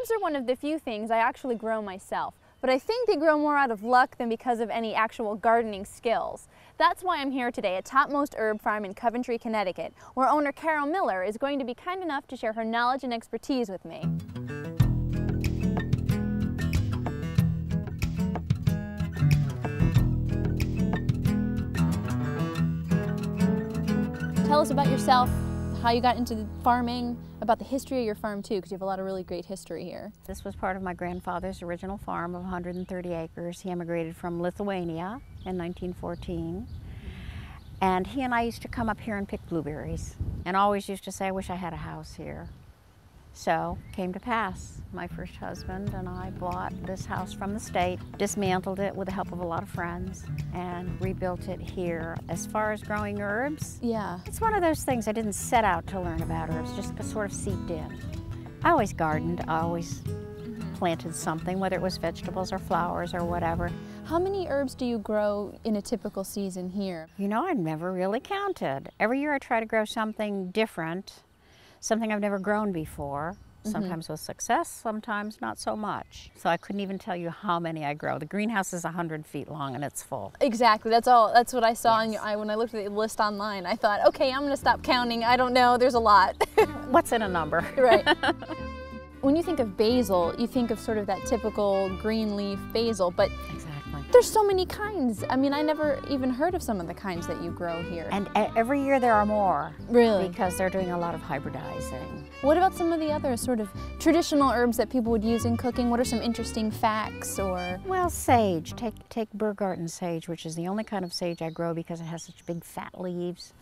Herbs are one of the few things I actually grow myself, but I think they grow more out of luck than because of any actual gardening skills. That's why I'm here today at Topmost Herb Farm in Coventry, Connecticut, where owner Carol Miller is going to be kind enough to share her knowledge and expertise with me. Tell us about yourself, how you got into farming, about the history of your farm too, because you have a lot of really great history here. This was part of my grandfather's original farm of 130 acres. He emigrated from Lithuania in 1914. And he and I used to come up here and pick blueberries, and always used to say, I wish I had a house here. So, came to pass. My first husband and I bought this house from the state, dismantled it with the help of a lot of friends, and rebuilt it here. As far as growing herbs, yeah, it's one of those things I didn't set out to learn about herbs, just sort of seeped in. I always gardened, I always planted something, whether it was vegetables or flowers or whatever. How many herbs do you grow in a typical season here? You know, I've never really counted. Every year I try to grow something different, something I've never grown before, sometimes with success, sometimes not so much. So I couldn't even tell you how many I grow. The greenhouse is 100 feet long and it's full. Exactly, that's what I saw on when I looked at the list online. I thought, okay, I'm gonna stop counting. I don't know, there's a lot. What's in a number? Right. When you think of basil, you think of sort of that typical green leaf basil, but Exactly. There's so many kinds. I mean, I never even heard of some of the kinds that you grow here. And every year there are more. Really? Because they're doing a lot of hybridizing. What about some of the other sort of traditional herbs that people would use in cooking? What are some interesting facts or? Well, sage. Take Burgarten sage, which is the only kind of sage I grow because it has such big fat leaves.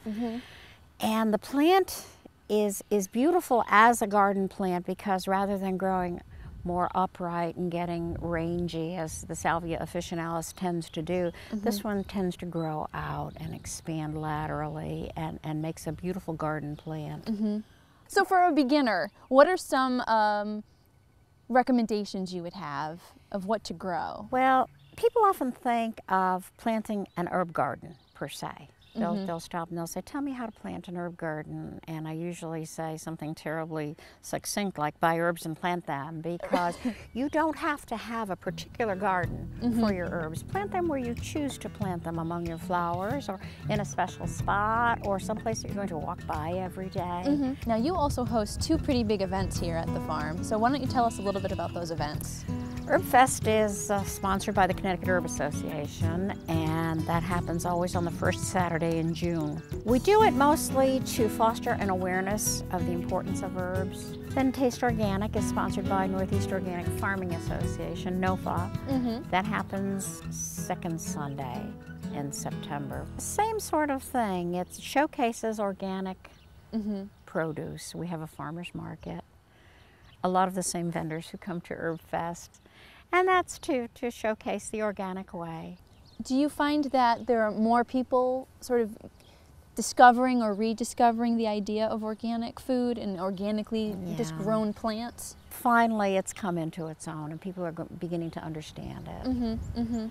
And the plant is beautiful as a garden plant because rather than growing more upright and getting rangy as the Salvia officinalis tends to do, this one tends to grow out and expand laterally and makes a beautiful garden plant. So for a beginner, what are some recommendations you would have of what to grow? Well, people often think of planting an herb garden per se. They'll stop and they'll say, tell me how to plant an herb garden. And I usually say something terribly succinct like buy herbs and plant them, because you don't have to have a particular garden for your herbs. Plant them where you choose to plant them, among your flowers or in a special spot or someplace that you're going to walk by every day. Now you also host two pretty big events here at the farm. So why don't you tell us a little bit about those events? Herb Fest is sponsored by the Connecticut Herb Association, and that happens always on the first Saturday in June. We do it mostly to foster an awareness of the importance of herbs. Then Taste Organic is sponsored by Northeast Organic Farming Association, NOFA. That happens second Sunday in September. Same sort of thing. It showcases organic produce. We have a farmer's market. A lot of the same vendors who come to Herb Fest. And that's to showcase the organic way. Do you find that there are more people sort of discovering or rediscovering the idea of organic food and organically just grown plants? Finally, it's come into its own and people are beginning to understand it.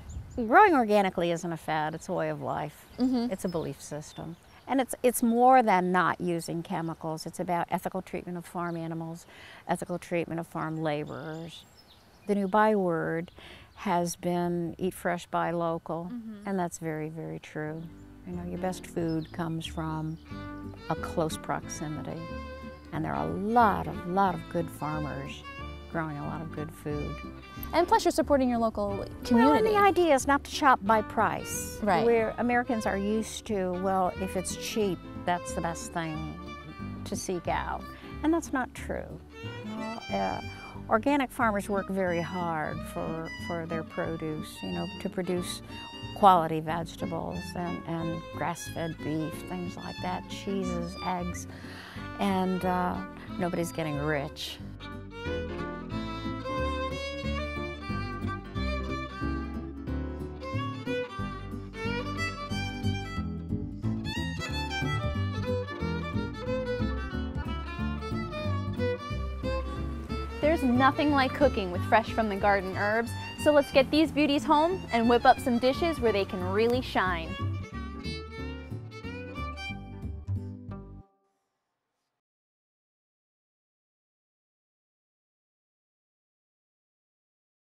Growing organically isn't a fad, it's a way of life. It's a belief system. And it's more than not using chemicals. It's about ethical treatment of farm animals, ethical treatment of farm laborers. The new byword has been eat fresh, buy local, and that's very, very true. You know, your best food comes from a close proximity, and there are a lot of good farmers growing a lot of good food. And plus you're supporting your local community. Well, and the idea is not to shop by price. Right. Where Americans are used to, well, if it's cheap, that's the best thing to seek out. And that's not true. Organic farmers work very hard for their produce, you know, to produce quality vegetables and grass-fed beef, things like that, cheeses, eggs, and nobody's getting rich. There's nothing like cooking with fresh from the garden herbs, so let's get these beauties home and whip up some dishes where they can really shine.